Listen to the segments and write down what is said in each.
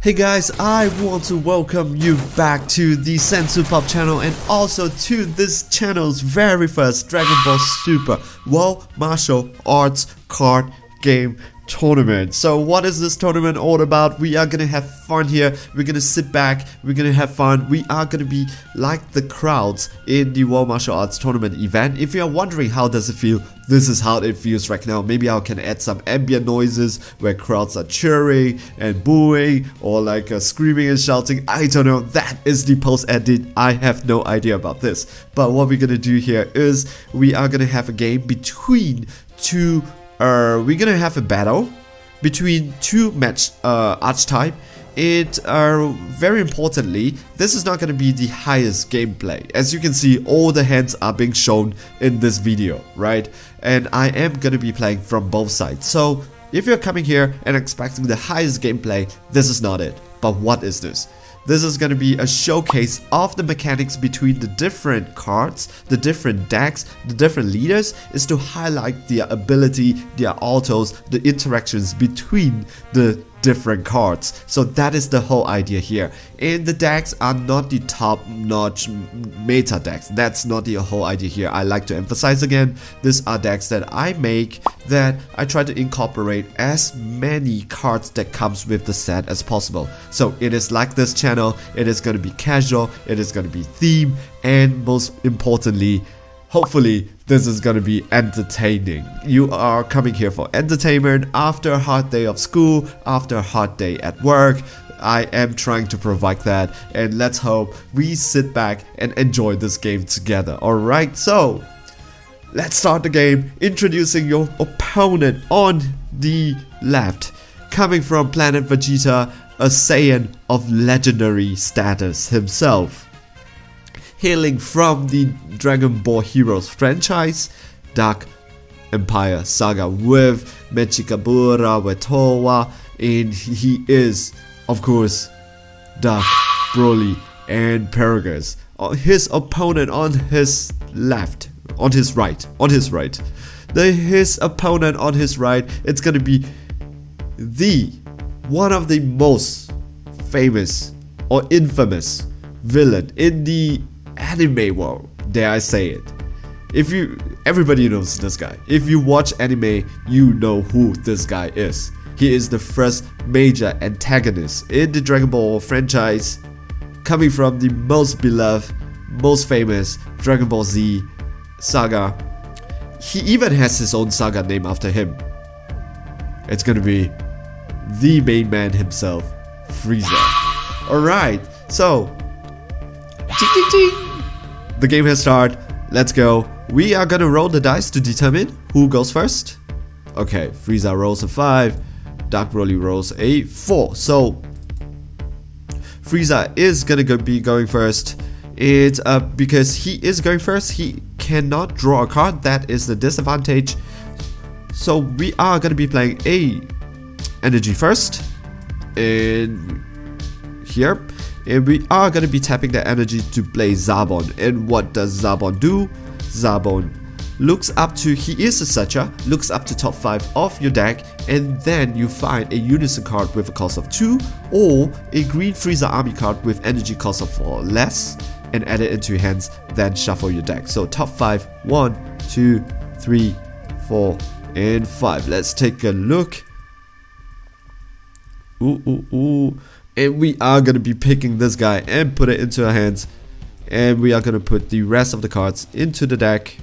Hey guys, I want to welcome you back to the Sensu Pop channel and also to this channel's very first Dragon Ball Super World Martial Arts Card Game Tournament. So what is this tournament all about? We are gonna have fun here. We're gonna sit back, we're gonna have fun. We are gonna be like the crowds in the World Martial Arts Tournament event. If you are wondering how does it feel, this is how it feels right now. Maybe I can add some ambient noises where crowds are cheering and booing or like screaming and shouting. I don't know. That is the post edit. I have no idea about this. But what we're gonna do here is we are gonna have a game between two we're gonna have a battle between two match archetype. Very importantly, this is not gonna be the highest gameplay. As you can see, all the hands are being shown in this video, right? And I am gonna be playing from both sides. So if you're coming here and expecting the highest gameplay, this is not it. But what is this? This is going to be a showcase of the mechanics between the different cards, the different decks, the different leaders, is to highlight their ability, their autos, the interactions between the different cards. So that is the whole idea here. And the decks are not the top-notch meta decks. That's not the whole idea here. I like to emphasize again, these are decks that I make that I try to incorporate as many cards that comes with the set as possible. So it is like this channel, it is going to be casual, it is going to be theme, and most importantly, hopefully this is gonna be entertaining. You are coming here for entertainment after a hard day of school, after a hard day at work. I am trying to provide that, and let's hope we sit back and enjoy this game together. Alright, so let's start the game. Introducing your opponent on the left, coming from planet Vegeta, a Saiyan of legendary status himself. Hailing from the Dragon Ball Heroes franchise, Dark Empire Saga with Mechikabura Wetowa, and he is, of course, Dark Broly and Paragus. His opponent on his left, his opponent on his right, it's gonna be one of the most famous or infamous villain in the anime world, dare I say it. Everybody knows this guy. If you watch anime, you know who this guy is. He is the first major antagonist in the Dragon Ball franchise, coming from the most beloved, most famous Dragon Ball Z saga. He even has his own saga named after him. It's gonna be the main man himself, Frieza. Alright, so the game has started. Let's go. We are gonna roll the dice to determine who goes first. Okay, Frieza rolls a 5, Dark Broly rolls a 4. So Frieza is gonna be going first. It's because he is going first, he cannot draw a card. That is the disadvantage. So we are gonna be playing a energy first, and here. And we are going to be tapping the energy to play Zarbon. And what does Zarbon do? Zarbon looks up to, he is a searcher, looks up to top 5 of your deck, and then you find a unison card with a cost of 2 or a green Frieza army card with energy cost of 4 or less, and add it into your hands, then shuffle your deck. So top 5, 1, 2, 3, 4, and 5. Let's take a look. And we are going to be picking this guy and put it into our hands. And we are going to put the rest of the cards into the deck.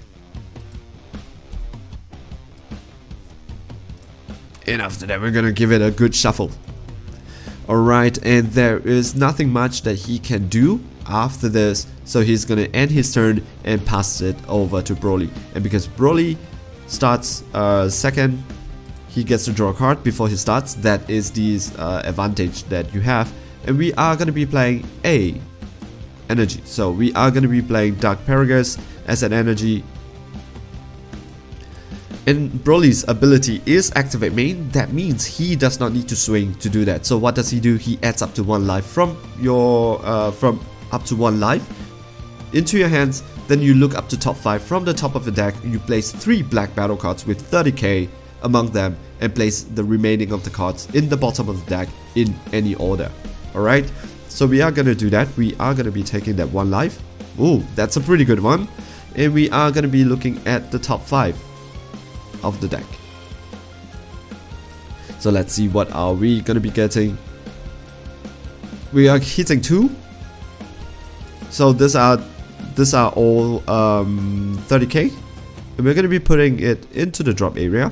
And after that, we're going to give it a good shuffle. Alright, and there is nothing much that he can do after this. So he's going to end his turn and pass it over to Broly. And because Broly starts second, he gets to draw a card before he starts. That is the advantage that you have. And we are going to be playing a energy. So we are going to be playing Dark Paragus as an energy. And Broly's ability is activate main. That means he does not need to swing to do that. So what does he do? He adds up to 1 life from your up to 1 life into your hands. Then you look up to top 5 from the top of the deck. You place 3 black battle cards with 30k among them and place the remaining of the cards in the bottom of the deck in any order. Alright, so we are gonna do that. We are gonna be taking that 1 life. Ooh, that's a pretty good one. And we are gonna be looking at the top 5 of the deck. So let's see, what are we gonna be getting. We are hitting 2. So these are all 30k. And we're gonna be putting it into the drop area.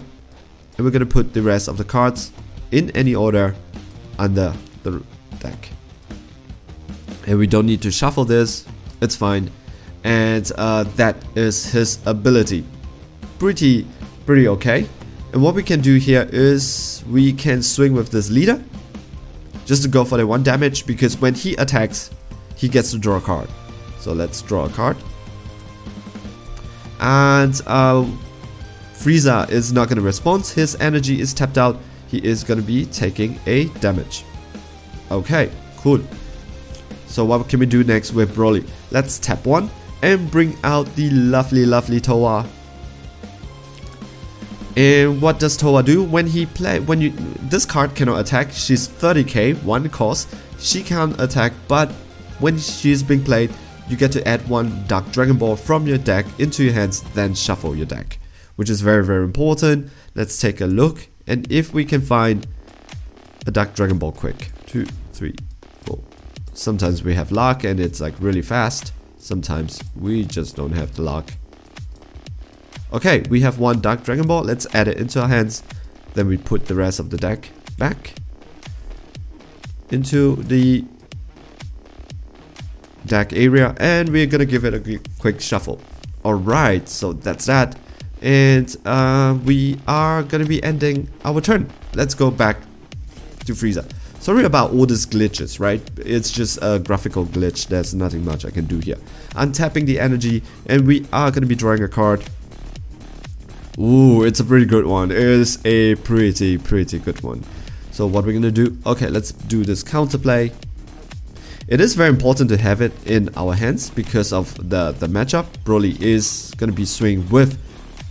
And we're gonna put the rest of the cards in any order under the deck. And we don't need to shuffle this, it's fine. And that is his ability. Pretty okay. And what we can do here is we can swing with this leader just to go for the 1 damage, because when he attacks he gets to draw a card. So let's draw a card. And Frieza is not going to respond. His energy is tapped out. He is going to be taking a damage. Okay, cool. So what can we do next with Broly? Let's tap 1 and bring out the lovely Towa. And what does Towa do when he this card cannot attack? She's 30k, 1 cost. She can't attack, but when she's being played, you get to add 1 Dark Dragon Ball from your deck into your hands, then shuffle your deck, which is very important. Let's take a look, and if we can find a Dark Dragon Ball quick. 2, 3, 4. Sometimes we have luck and it's like really fast. Sometimes we just don't have the luck. Okay, we have 1 Dark Dragon Ball. Let's add it into our hands. Then we put the rest of the deck back into the deck area, and we're gonna give it a quick shuffle. Alright, so that's that. And we are gonna be ending our turn. Let's go back to Frieza. Sorry about all these glitches, right? It's just a graphical glitch. There's nothing much I can do here. I'm tapping the energy, and we are gonna be drawing a card. Ooh, it's a pretty good one. It is a pretty good one. So what we're gonna do, okay, let's do this counterplay. It is very important to have it in our hands because of the matchup. Broly is gonna be swinging with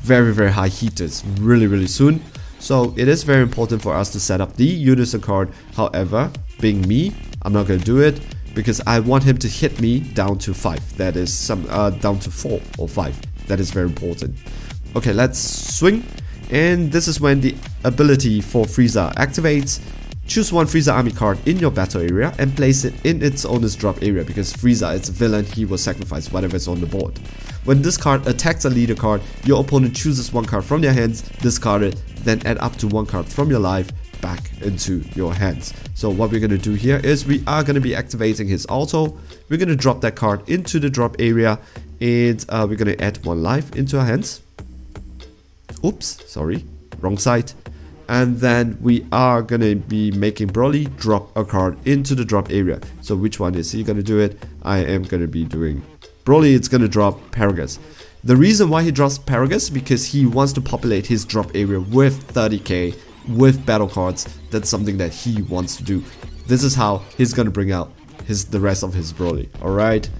very high heaters really soon. So it is very important for us to set up the Unison card. However, being me, I'm not gonna do it because I want him to hit me down to 5. That is down to 4 or 5. That is very important. Okay, let's swing, and this is when the ability for Frieza activates. Choose 1 Frieza army card in your battle area and place it in its owner's drop area, because Frieza is a villain, he will sacrifice whatever is on the board. When this card attacks a leader card, your opponent chooses 1 card from their hands, discard it, then add up to 1 card from your life back into your hands. So what we're gonna do here is we are gonna be activating his auto. We're gonna drop that card into the drop area, and we're gonna add 1 life into our hands. Oops, sorry, wrong side. And then we are gonna be making Broly drop a card into the drop area. So which one is he gonna do it? I am gonna be doing Broly. It's gonna drop Paragus. The reason why he drops Paragus, because he wants to populate his drop area with 30k with battle cards. That's something that he wants to do. This is how he's gonna bring out the rest of his Broly. Alright.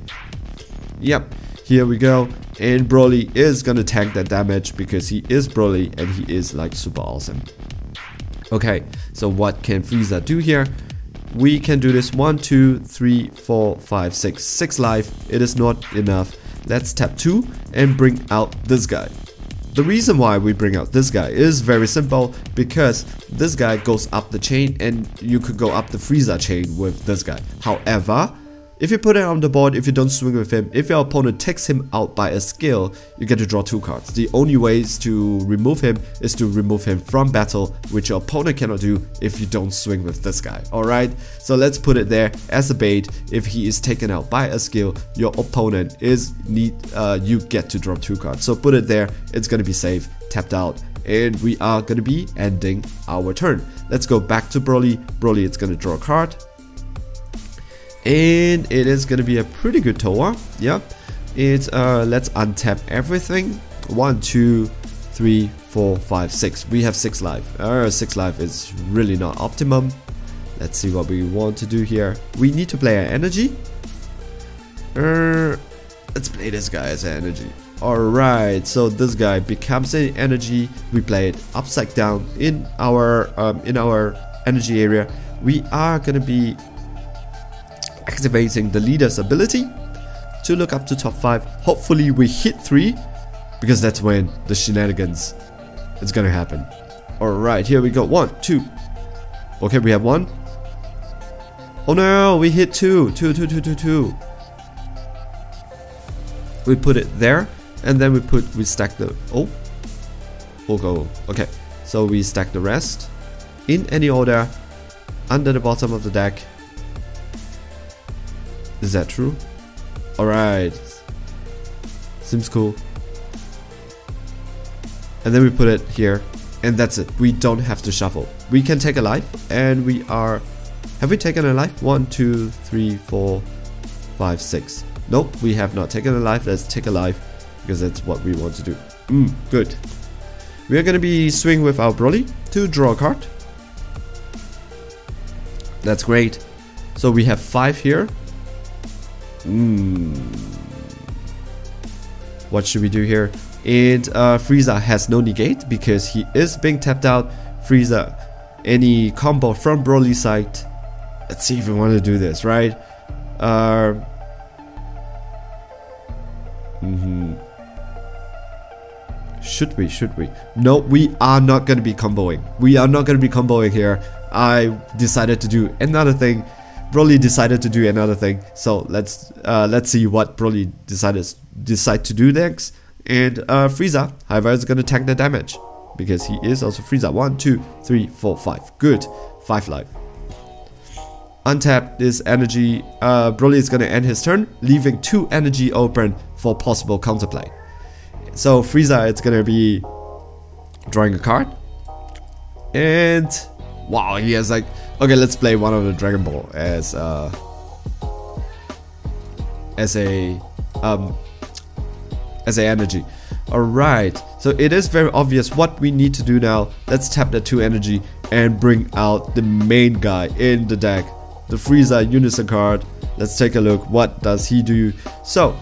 Yep. Here we go, and Broly is gonna tank that damage because he is Broly and he is like super awesome. Okay, so what can Frieza do here? We can do this 1, 2, 3, 4, 5, 6. 6 life. It is not enough. Let's tap 2 and bring out this guy. The reason why we bring out this guy is very simple, because this guy goes up the chain and you could go up the Frieza chain with this guy. However, if you put it on the board, if you don't swing with him, if your opponent takes him out by a skill, you get to draw 2 cards. The only ways to remove him is to remove him from battle, which your opponent cannot do if you don't swing with this guy. Alright, so let's put it there as a bait. If he is taken out by a skill, your opponent you get to draw 2 cards. So put it there, it's gonna be safe, tapped out, and we are gonna be ending our turn. Let's go back to Broly. Broly is gonna draw a card. And it is gonna be a pretty good Towa. Yep. Let's untap everything. 1, 2, 3, 4, 5, 6. We have 6 life. 6 life is really not optimum. Let's see what we want to do here. We need to play our energy. Let's play this guy as an energy. Alright, so this guy becomes an energy. We play it upside down in our energy area. We are gonna be activating the leader's ability to look up to top 5. Hopefully we hit 3, because that's when the shenanigans is gonna happen. Alright, here we go. 1, 2. Okay, we have 1. Oh no, we hit 2. 2. We put it there, and then we stack the okay. So we stack the rest in any order under the bottom of the deck. Is that true? Alright. Seems cool. And then we put it here, and that's it. We don't have to shuffle. We can take a life, and we are... Have we taken a life? 1, 2, 3, 4, 5, 6. Nope, we have not taken a life. Let's take a life, because that's what we want to do. Good. We are going to be swing with our Broly to draw a card. That's great. So we have 5 here. What should we do here? And Frieza has no negate because he is being tapped out. Frieza, any combo from Broly's side. Let's see if we want to do this, right? Should we? No, we are not going to be comboing. We are not going to be comboing here. I decided to do another thing. Broly decided to do another thing. So let's see what Broly decide to do next. And Frieza, however, is going to tank the damage because he is also Frieza. 1, 2, 3, 4, 5. Good. 5 life. Untap this energy. Broly is going to end his turn, leaving 2 energy open for possible counterplay. So Frieza is going to be drawing a card. And wow, he has like... Okay, let's play one of the Dragon Ball as a energy. Alright, so it is very obvious what we need to do now. Let's tap the 2 energy and bring out the main guy in the deck, the Frieza Unison card. Let's take a look. What does he do? So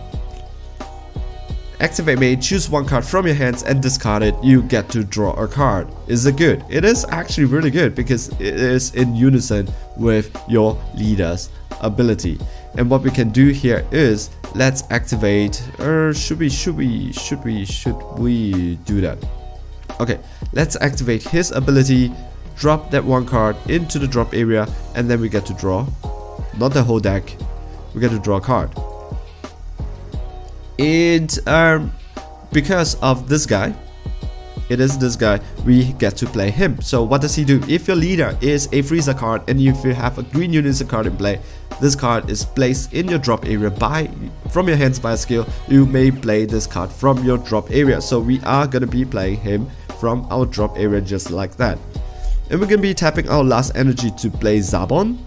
activate main, choose 1 card from your hands and discard it. You get to draw a card. Is it good? It is actually really good because it is in unison with your leader's ability. And what we can do here is let's activate. Should we do that? Okay, let's activate his ability. Drop that 1 card into the drop area, and then we get to draw. Not the whole deck. We get to draw a card. And because of this guy, it is this guy, we get to play him. So what does he do? If your leader is a Frieza card and if you have a green Unison card in play, this card is placed in your drop area from your hands by a skill. You may play this card from your drop area. So we are gonna be playing him from our drop area just like that. And we're gonna be tapping our last energy to play Zabon,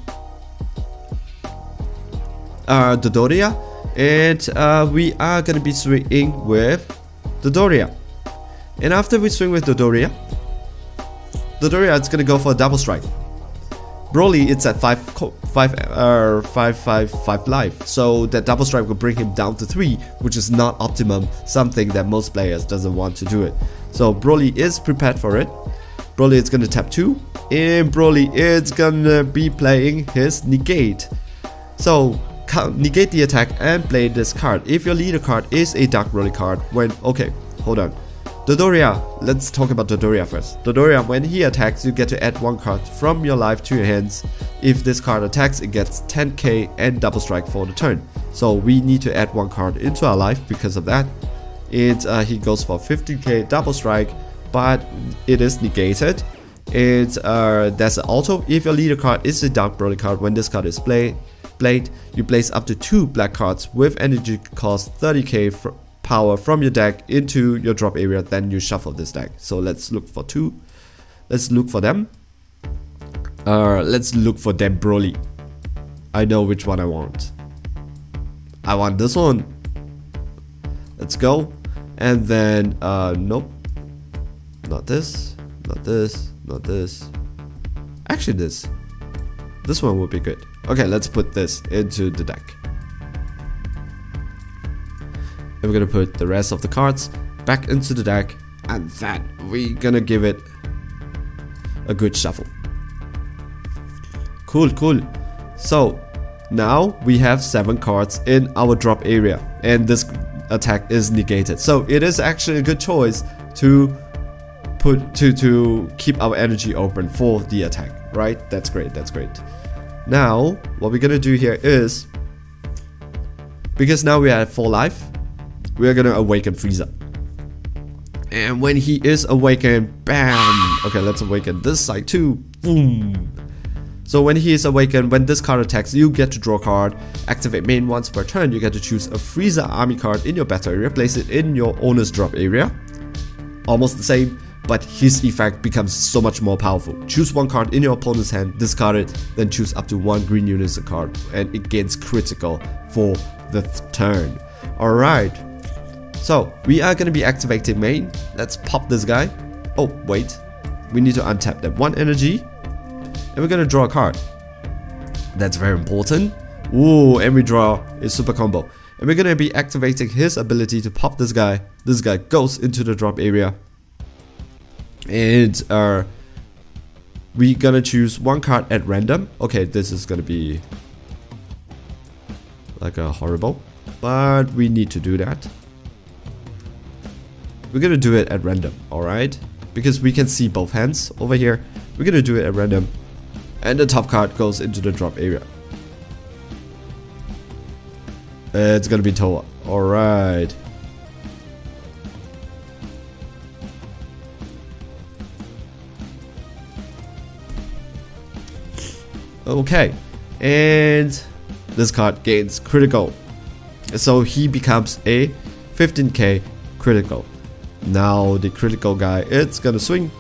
Dodoria. And we are going to be swinging with Dodoria. And after we swing with Dodoria is going to go for a double strike. Broly, it's at 5 life. So that double strike will bring him down to 3, which is not optimum, something that most players doesn't want to do it. So Broly is prepared for it. Broly is going to tap 2. And Broly is going to be playing his negate. So negate the attack and play this card. If your leader card is a Dark Broly card, okay, hold on. Dodoria, let's talk about Dodoria first. Dodoria, when he attacks, you get to add 1 card from your life to your hands. If this card attacks, it gets 10k and double strike for the turn. So we need to add 1 card into our life because of that. He goes for 15k double strike, but it is negated. And there's an auto. If your leader card is a Dark Broly card, when this card is played, you place up to 2 black cards with energy cost 30k power from your deck into your drop area. Then you shuffle this deck. So let's look for 2. Let's look for them. Let's look for them Broly. I know which one I want. I want this one. Let's go. And then nope, not this, not this, not this. Actually this one would be good. Okay, let's put this into the deck. And we're gonna put the rest of the cards back into the deck, and then we're gonna give it a good shuffle. Cool. So Now we have 7 cards in our drop area, and this attack is negated. So it is actually a good choice to keep our energy open for the attack, right? That's great, that's great. Now what we're gonna do here is, because now we are at 4 life, we are gonna awaken Frieza. And when he is awakened, bam! Okay, let's awaken this side too. Boom! So when he is awakened, when this card attacks, you get to draw a card. Activate main once per turn. You get to choose a Frieza army card in your battle area. Place it in your owner's drop area. Almost the same, but his effect becomes so much more powerful. Choose 1 card in your opponent's hand, discard it, then choose up to 1 green unit card, and it gains critical for the turn. Alright. So we are going to be activating main. Let's pop this guy. Oh, wait. We need to untap that 1 energy. And we're gonna draw a card. That's very important. Ooh, and we draw a super combo. And we're gonna be activating his ability to pop this guy. This guy goes into the drop area. And we're gonna choose 1 card at random. Okay, this is gonna be like a horrible, but we need to do that. We're gonna do it at random, alright? Because we can see both hands over here. We're gonna do it at random. And the top card goes into the drop area. It's gonna be Toa. Alright. Okay. And this card gains critical. So he becomes a 15k critical. Now the critical guy, it's gonna swing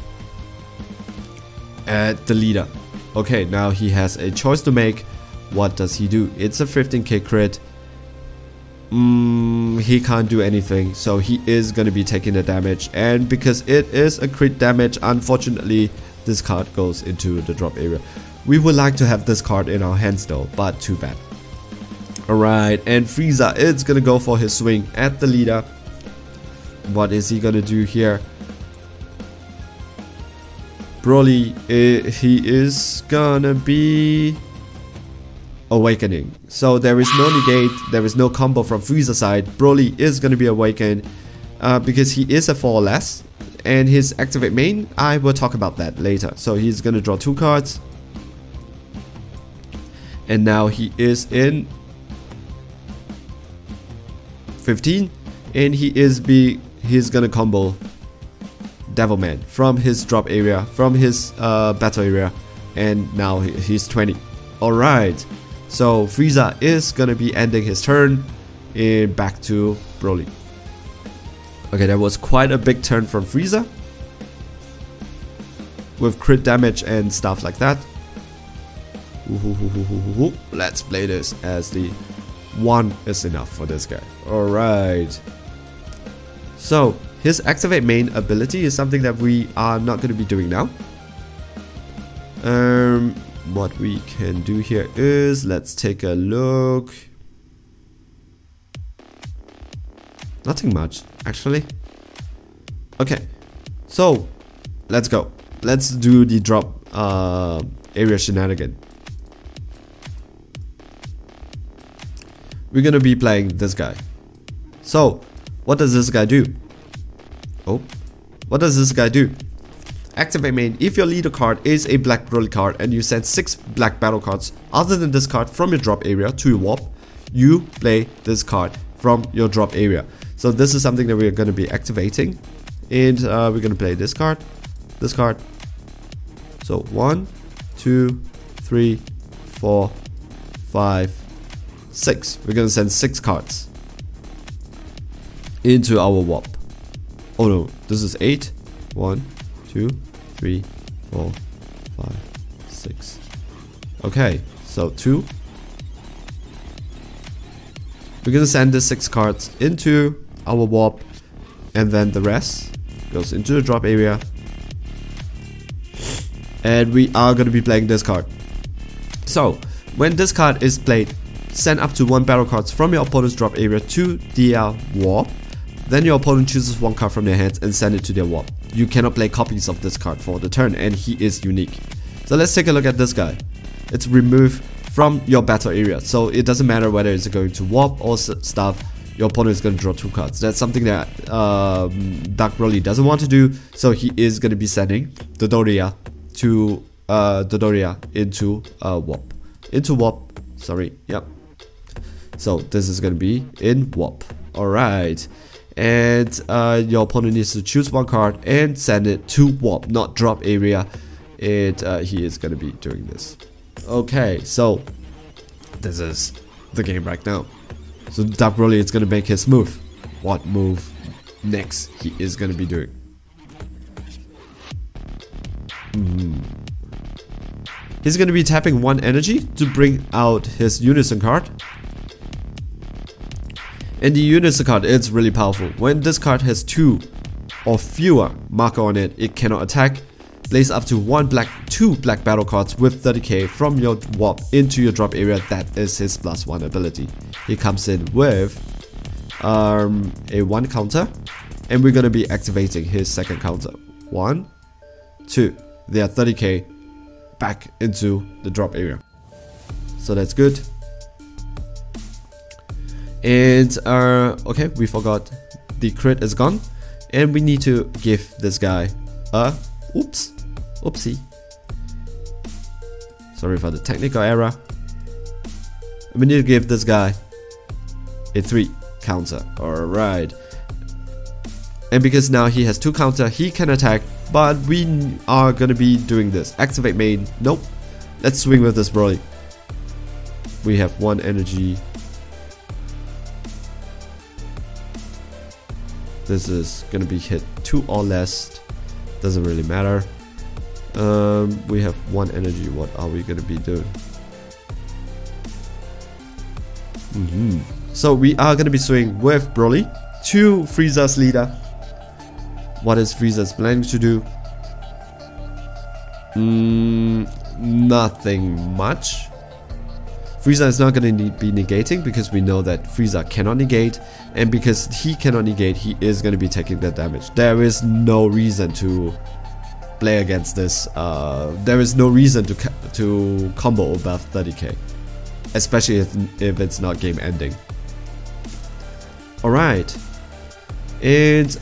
at the leader. Okay, now he has a choice to make. What does he do? It's a 15k crit. He can't do anything, so he is gonna be taking the damage. And because it is a crit damage, unfortunately, this card goes into the drop area. We would like to have this card in our hands though, but too bad. Alright, and Frieza is gonna go for his swing at the leader. What is he gonna do here? Broly, he is gonna be awakening. So there is no negate, there is no combo from Frieza's side. Broly is gonna be awakened because he is a 4 less. And his activate main, I will talk about that later. So he's gonna draw 2 cards. And now he is in 15. And he's gonna combo Devilman from his drop area, from his battle area, and now he's 20. Alright, so Frieza is gonna be ending his turn and back to Broly. Okay, that was quite a big turn from Frieza with crit damage and stuff like that. Let's play this as the 1 is enough for this guy. Alright, so his activate main ability is something that we are not going to be doing now. What we can do here is, let's take a look. Nothing much, actually. Okay, so let's go. Let's do the drop area shenanigan. We're gonna be playing this guy. So, what does this guy do? Oh, what does this guy do? Activate main. If your leader card is a black Broly card and you send 6 black battle cards other than this card from your drop area to your warp, you play this card from your drop area. So this is something that we're going to be activating. And we're going to play this card. So 1, 2, 3, 4, 5, 6. We're going to send 6 cards into our warp. Oh no, this is 8. 1, 2, 3, 4, 5, 6. Okay, so 2. We're gonna send the 6 cards into our warp, and then the rest goes into the drop area. And we are gonna be playing this card. So, when this card is played, send up to 1 battle cards from your opponent's drop area to their warp. Then your opponent chooses 1 card from their hands and send it to their warp. You cannot play copies of this card for the turn, and he is unique. So let's take a look at this guy. It's remove from your battle area. So it doesn't matter whether it's going to warp or stuff, your opponent is going to draw 2 cards. That's something that Dark Broly doesn't want to do, so he is going to be sending Dodoria to Dodoria into warp. Yep. So this is going to be in warp. Alright. And your opponent needs to choose 1 card and send it to warp, not drop area. And he is going to be doing this. Okay, so this is the game right now. So Dark Broly is going to make his move. What move next he is going to be doing? He's going to be tapping 1 energy to bring out his Unison card. And the Unison card is really powerful. When this card has 2 or fewer marker on it, it cannot attack. Place up to 2 black battle cards with 30k from your warp into your drop area. That is his +1 ability. He comes in with a 1 counter, and we're gonna be activating his second counter. 1, 2. They are 30k back into the drop area. So that's good. And okay, we forgot the crit is gone, and we need to give this guy a oopsie. Sorry for the technical error. We need to give this guy a 3 counter. Alright. And because now he has 2 counter, he can attack, but we are gonna be doing this. Activate main. Nope. Let's swing with this Broly. We have 1 energy. This is gonna be hit 2 or less. Doesn't really matter. We have 1 energy. What are we gonna be doing? So we are gonna be swinging with Broly to Frieza's leader. What is Frieza's planning to do? Nothing much. Frieza is not going to be negating because we know that Frieza cannot negate, and because he cannot negate, he is going to be taking that damage. There is no reason to play against this. There is no reason to combo above 30k, especially if it's not game ending. Alright, and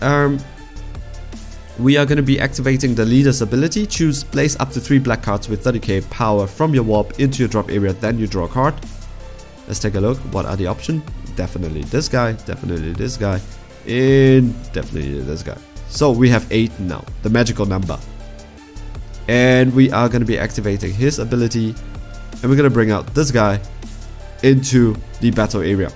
we are going to be activating the leader's ability. Choose, place up to 3 black cards with 30k power from your warp into your drop area, then you draw a card. Let's take a look. What are the options? Definitely this guy, definitely this guy, and definitely this guy. So we have 8 now, the magical number. And we are going to be activating his ability, and we're going to bring out this guy into the battle area.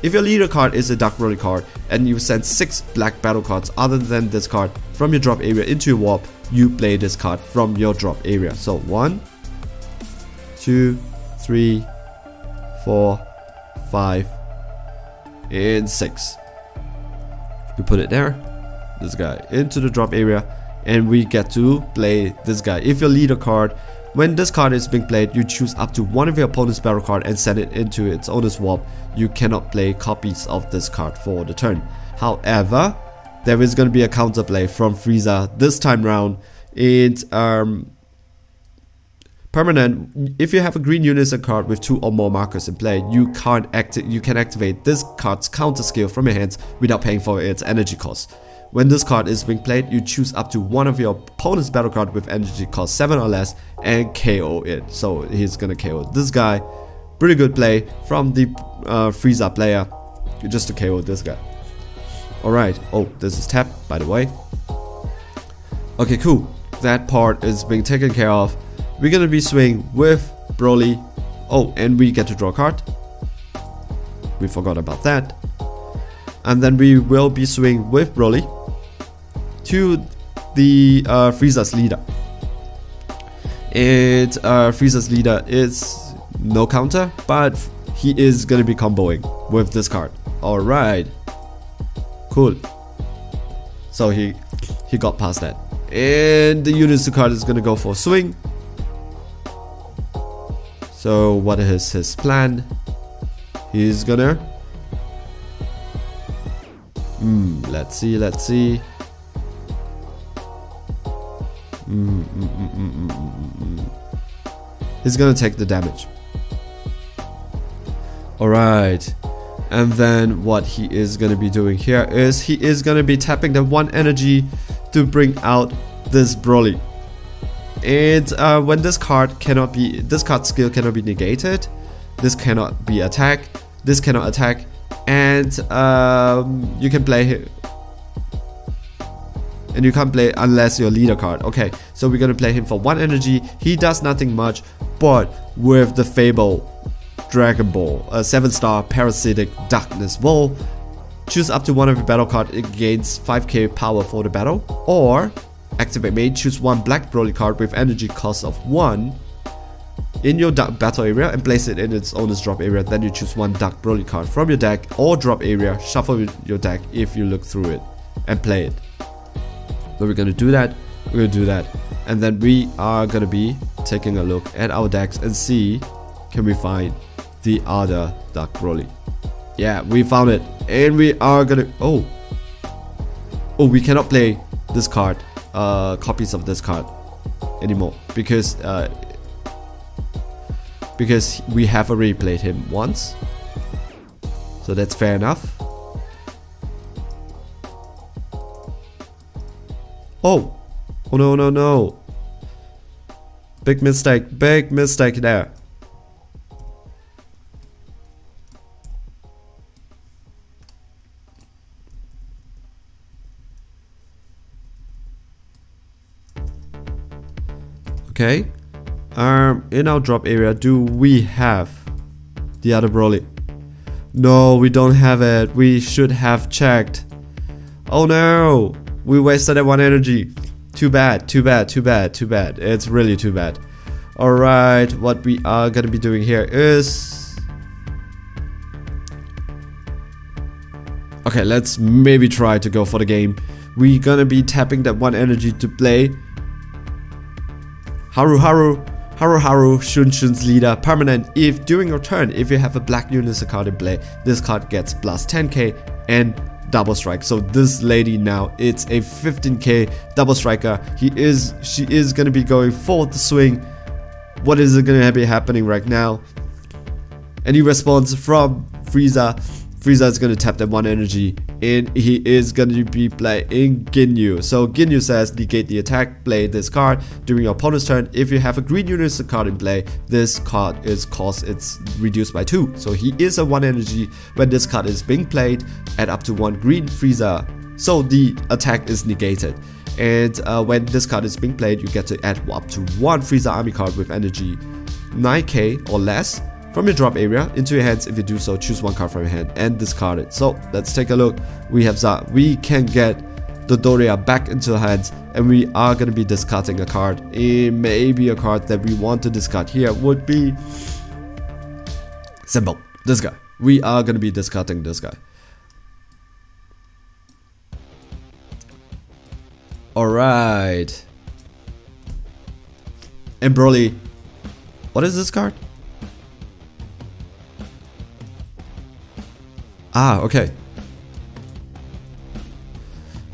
If your leader card is a Dark Broly card and you send 6 black battle cards other than this card from your drop area into your warp, you play this card from your drop area. So 1, 2, 3, 4, 5, and 6. We put it there, this guy into the drop area, and we get to play this guy. If your leader card, when this card is being played, you choose up to 1 of your opponent's battle card and send it into its owner's warp. You cannot play copies of this card for the turn. However, there is going to be a counterplay from Frieza this time round. It's permanent. If you have a green unison card with 2 or more markers in play, you can activate this card's counter skill from your hands without paying for its energy cost. When this card is being played, you choose up to 1 of your opponent's battle card with energy cost 7 or less and KO it. So he's gonna KO this guy. Pretty good play from the Frieza player, just to KO this guy. Alright, oh, this is tap, by the way. Okay, cool. That part is being taken care of. We're gonna be swinging with Broly. Oh, and we get to draw a card. We forgot about that. And then we will be swinging with Broly to the Frieza's leader. And Frieza's leader is no counter, but he is gonna be comboing with this card. Alright, cool. So he got past that, and the Unison card is gonna go for a swing. So what is his plan? He's gonna let's see. he's gonna take the damage. Alright. And then what he is gonna be doing here is he is gonna be tapping the 1 energy to bring out this Broly. And when this card skill cannot be negated, this cannot be attacked, this cannot attack, and you can play him. And you can't play unless your leader card. Okay, so we're gonna play him for 1 energy. He does nothing much, but with the Fable Dragon Ball, a 7-star parasitic darkness ball, choose up to one of your battle cards. It gains 5k power for the battle. Or activate mate, choose 1 black Broly card with energy cost of 1 in your dark battle area and place it in its owner's drop area. Then you choose 1 dark Broly card from your deck or drop area, shuffle your deck if you look through it, and play it. So we're gonna do that, and then we are gonna be taking a look at our decks and see, can we find the other Dark Broly. Yeah, we found it, and we are gonna, oh, we cannot play this card, copies of this card anymore, because we have already played him once, so that's fair enough. Oh no. Big mistake there. Okay. In our drop area, do we have the other Broly? No, we don't have it. We should have checked. Oh no. We wasted that 1 energy. Too bad. It's really too bad. Alright, what we are gonna be doing here is... Okay, let's maybe try to go for the game. We're gonna be tapping that 1 energy to play Haru, Shun's leader, permanent. If during your turn, if you have a black unit card in play, this card gets plus 10k and double strike. So this lady now, it's a 15k double striker. She is gonna be going for the swing. What is it gonna be happening right now? Any response from Frieza? Frieza is gonna tap that 1 energy, and he is gonna be playing Ginyu. So Ginyu says negate the attack, play this card during your opponent's turn. If you have a green unit card in play, this card is it's reduced by 2. So he is a 1 energy when this card is being played, add up to 1 green Frieza. So the attack is negated. And when this card is being played, you get to add up to 1 Frieza army card with energy 9k or less from your drop area into your hands. If you do so, choose 1 card from your hand and discard it. So let's take a look. We can get the Doria back into our hands, and we are going to be discarding a card. And maybe a card that we want to discard here would be simple. This guy. We are going to be discarding this guy. Alright. And Broly. What is this card? Ah, okay.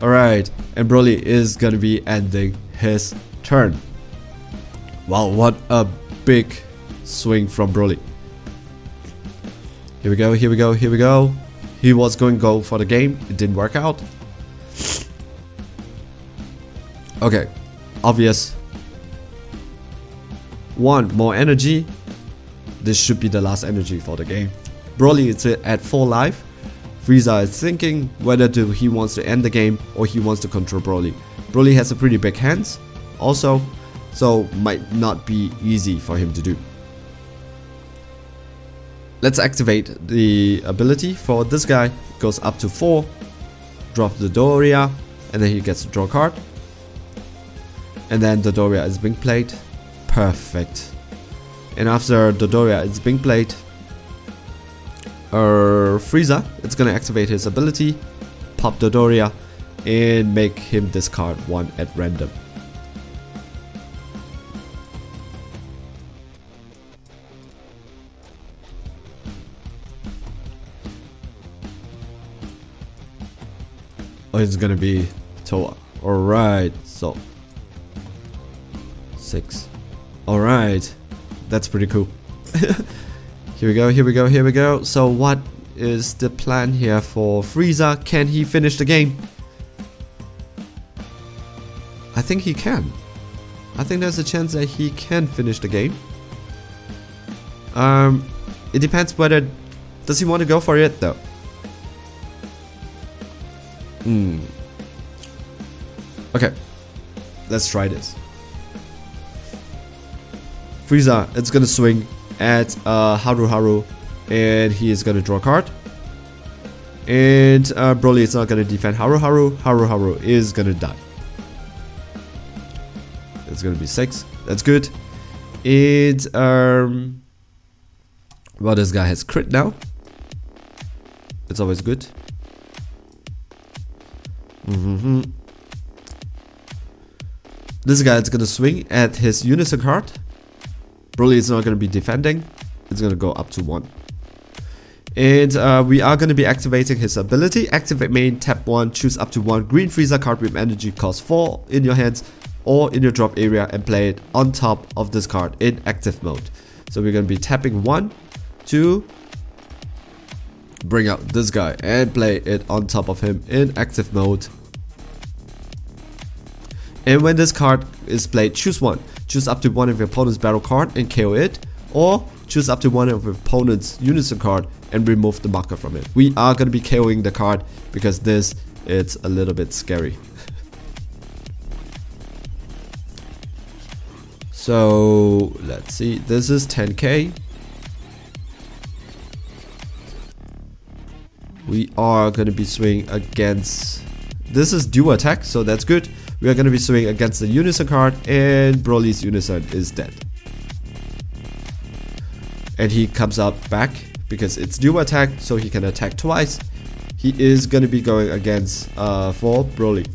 Alright, and Broly is gonna be ending his turn. Wow, what a big swing from Broly. Here we go. He was going to go for the game. It didn't work out. Okay, obvious. 1 more energy. This should be the last energy for the game. Broly is at 4 life. Frieza is thinking whether he wants to end the game or he wants to control Broly. Broly has a pretty big hands also, so might not be easy for him to do. Let's activate the ability for this guy. It goes up to 4. Drop the Doria, and then he gets to draw a card. And then the Doria is being played. Perfect. And after the Doria is being played, Frieza, it's gonna activate his ability, pop the Doria, and make him discard 1 at random. Oh, it's gonna be Toa. Alright, so 6. Alright, That's pretty cool. Here we go, here we go, here we go. So what is the plan here for Frieza? Can he finish the game? I think he can. I think there's a chance that he can finish the game. It depends whether... Does he want to go for it though? Okay. Let's try this. Frieza, it's gonna swing at Haru Haru, and he is gonna draw a card. And Broly is not gonna defend Haru Haru. Haru Haru is gonna die. It's gonna be 6. That's good. And well, this guy has crit now. It's always good. This guy is gonna swing at his Unison card. Broly is not gonna be defending. It's gonna go up to 1. And we are gonna be activating his ability. Activate main, tap 1, choose up to 1 green Frieza card with energy cost 4 in your hands or in your drop area and play it on top of this card in active mode. So we're gonna be tapping 1 to bring out this guy and play it on top of him in active mode. And when this card is played, choose 1. Choose up to 1 of your opponent's battle card and KO it, or choose up to 1 of your opponent's Unison card and remove the marker from it. We are going to be KOing the card because this is a little bit scary. So let's see, this is 10k. We are going to be swinging against... This is dual attack, so that's good. We are going to be swinging against the Unison card, and Broly's Unison is dead. And he comes out back because it's dual attack, so he can attack twice. He is going to be going against for Broly.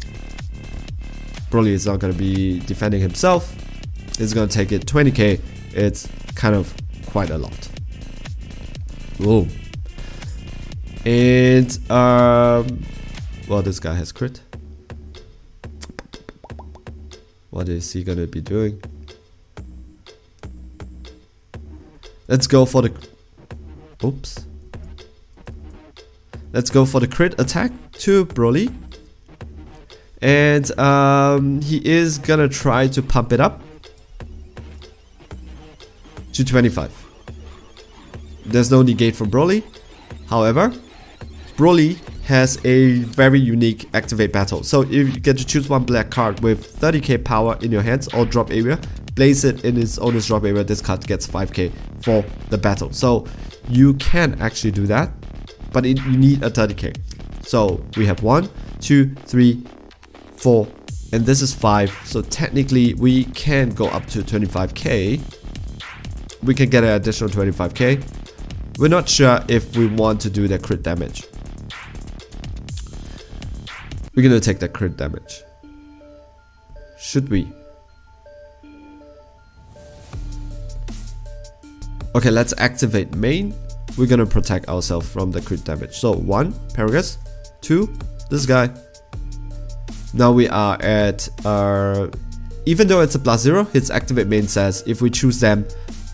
Broly is not going to be defending himself. He's going to take it 20k. It's kind of quite a lot. Whoa. And well, this guy has crit. What is he gonna be doing? Let's go for the... Oops. Let's go for the crit attack to Broly. And he is gonna try to pump it up to 25. There's no negate from Broly. However, Broly has a very unique activate battle. So if you get to choose 1 black card with 30k power in your hands or drop area, place it in its owner's drop area, this card gets 5k for the battle. So you can actually do that, but you need a 30k. So we have 1, 2, 3, 4, and this is 5. So technically we can go up to 25k. We can get an additional 25k. We're not sure if we want to do the crit damage. We're gonna take that crit damage. Should we? Okay, let's activate main. We're gonna protect ourselves from the crit damage. So 1, Paragus. 2, this guy. Now we are at even though it's a +0, his activate main says if we choose them,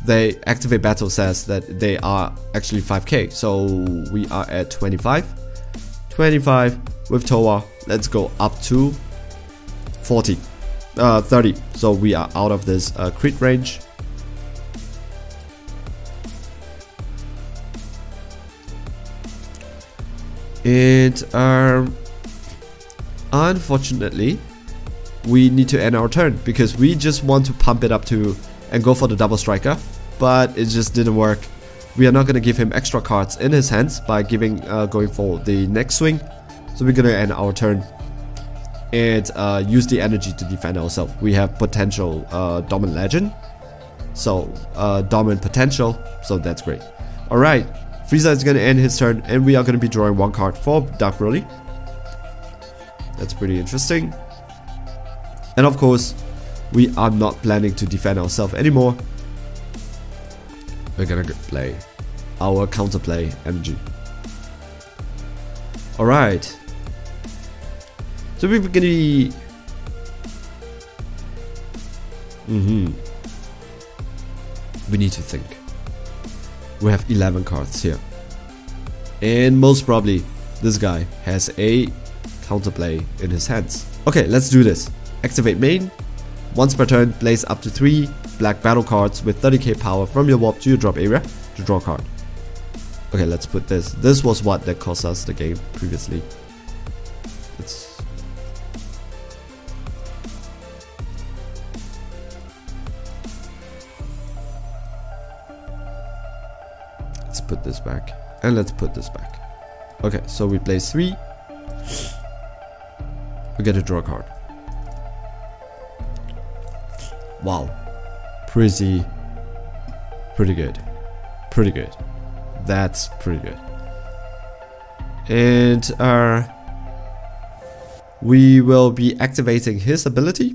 they activate battle says that they are actually 5k. So we are at 25 with Towa. Let's go up to 30. So we are out of this crit range. And unfortunately we need to end our turn because we just want to pump it up to and go for the double striker, but it just didn't work. We are not going to give him extra cards in his hands by giving going for the next swing. So we're going to end our turn and use the energy to defend ourselves. We have potential dominant legend, so dominant potential, so that's great. Alright, Frieza is going to end his turn and we are going to be drawing 1 card for Dark Broly. That's pretty interesting. And of course, we are not planning to defend ourselves anymore. We're gonna play our counterplay energy. Alright. So we're gonna be... We need to think. We have 11 cards here. And most probably, this guy has a counterplay in his hands. Okay, let's do this. Activate main. Once per turn, place up to 3 black battle cards with 30k power from your warp to your drop area to draw a card. Okay, let's put this. This was what that cost us the game previously. Let's put this back. And let's put this back. Okay, so we place 3. We get to draw a card. Wow. Pretty good. Pretty good. That's pretty good. And we will be activating his ability.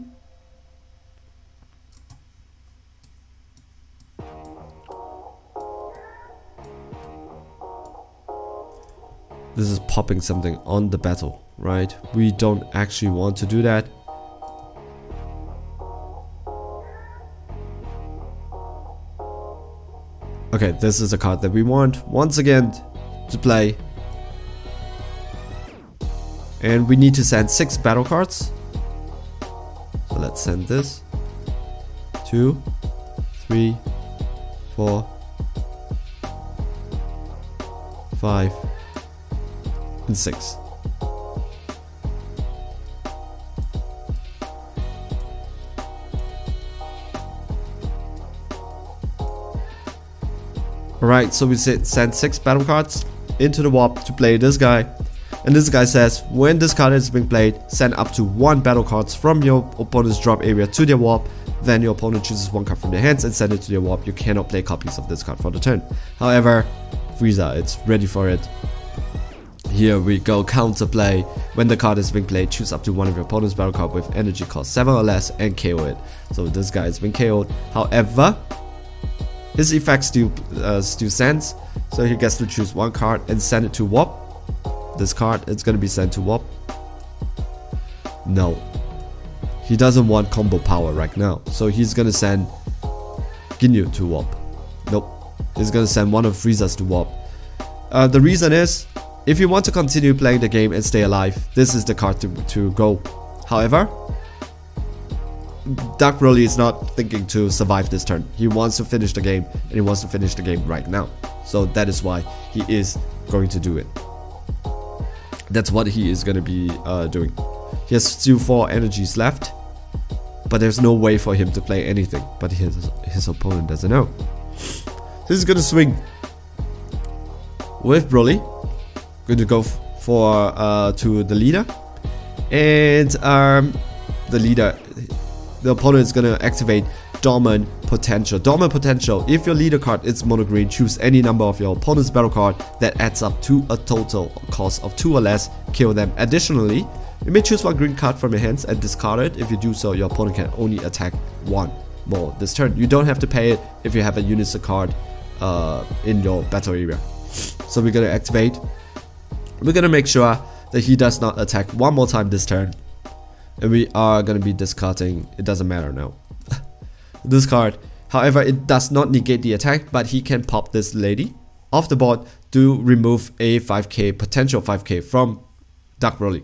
This is popping something on the battle, right? We don't actually want to do that. Okay, this is a card that we want once again to play. And we need to send 6 battle cards. So let's send this. 2, 3, 4, 5, and 6. Alright, so we send 6 battle cards into the warp to play this guy. And this guy says, when this card is being played, send up to 1 battle cards from your opponent's drop area to their warp. Then your opponent chooses 1 card from their hands and send it to their warp. You cannot play copies of this card for the turn. However, Frieza, it's ready for it. Here we go, counterplay. When the card is being played, choose up to 1 of your opponent's battle card with energy cost 7 or less and KO it. So this guy has been KO'd. However, his effect still stands. So he gets to choose 1 card and send it to warp. This card, it's gonna be sent to warp. No. He doesn't want combo power right now. So he's gonna send Ginyu to warp. Nope. He's gonna send one of Frieza's to warp. The reason is, if you want to continue playing the game and stay alive, this is the card to go. However, Dark Broly is not thinking to survive this turn. He wants to finish the game, and he wants to finish the game right now. So that is why he is going to do it. That's what he is going to be doing. He has still 4 energies left, but there's no way for him to play anything. But his opponent doesn't know. This is going to swing with Broly. Going to go for to the leader, and the opponent is going to activate Dormant Potential. Dormant Potential, if your leader card is mono green, choose any number of your opponent's battle card that adds up to a total cost of 2 or less, kill them. Additionally, you may choose 1 green card from your hands and discard it. If you do so, your opponent can only attack 1 more this turn. You don't have to pay it if you have a Unisa card in your battle area. So we're going to activate. We're going to make sure that he does not attack 1 more time this turn. And we are going to be discarding, it doesn't matter now, this card. However, it does not negate the attack, but he can pop this lady off the board to remove a 5k, potential 5k from Dark Broly.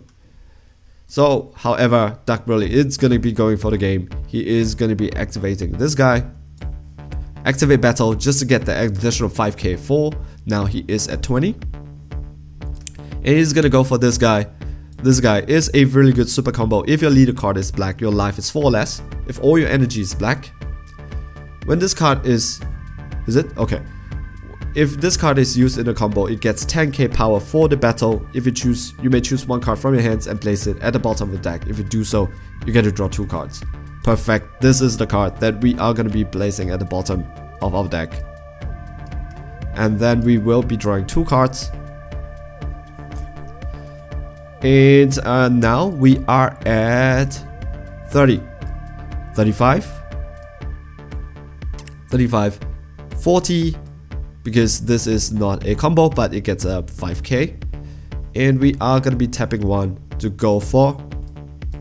So, however, Dark Broly is going to be going for the game. He is going to be activating this guy. Activate battle just to get the additional 5k full. Now he is at 20. And he's going to go for this guy. This guy is a really good super combo. If your leader card is black, your life is 4 or less. If all your energy is black. When this card is it? Okay. If this card is used in a combo, it gets 10k power for the battle. If you may choose 1 card from your hands and place it at the bottom of the deck. If you do so, you get to draw 2 cards. Perfect. This is the card that we are going to be placing at the bottom of our deck. And then we will be drawing 2 cards. And now we are at 30, 35, 35, 40, because this is not a combo, but it gets a 5k. And we are going to be tapping 1 to go for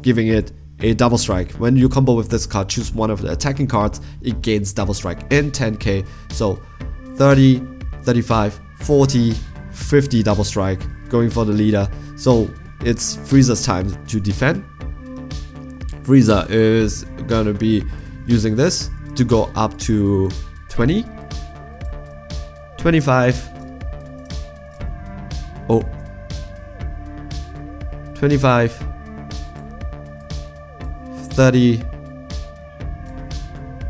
giving it a double strike. When you combo with this card, choose one of the attacking cards, it gains double strike in 10k. So 30, 35, 40, 50 double strike going for the leader. So it's Frieza's time to defend. Frieza is gonna be using this to go up to 20, 25, oh, 25, 30,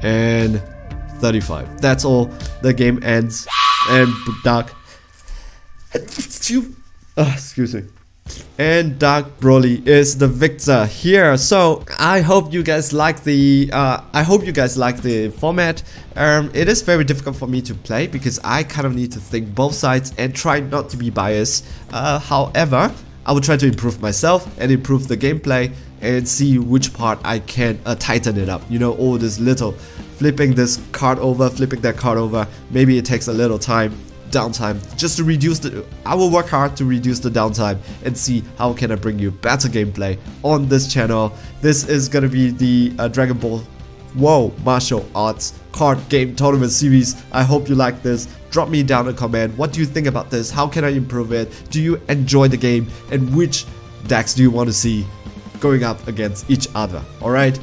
and 35. That's all. The game ends, and Dark, excuse me, and Dark Broly is the victor here. So I hope you guys like the format. It is very difficult for me to play because I kind of need to think both sides and try not to be biased. However, I will try to improve myself and improve the gameplay and see which part I can tighten it up. You know, all this little flipping this card over, flipping that card over. Maybe it takes a little time, downtime, just to reduce the. I will work hard to reduce the downtime and see how can I bring you better gameplay on this channel. This is gonna be the Dragon Ball martial arts card game tournament series. I hope you like this. Drop me down a comment. What do you think about this? How can I improve it? Do you enjoy the game? And which decks do you want to see going up against each other? Alright.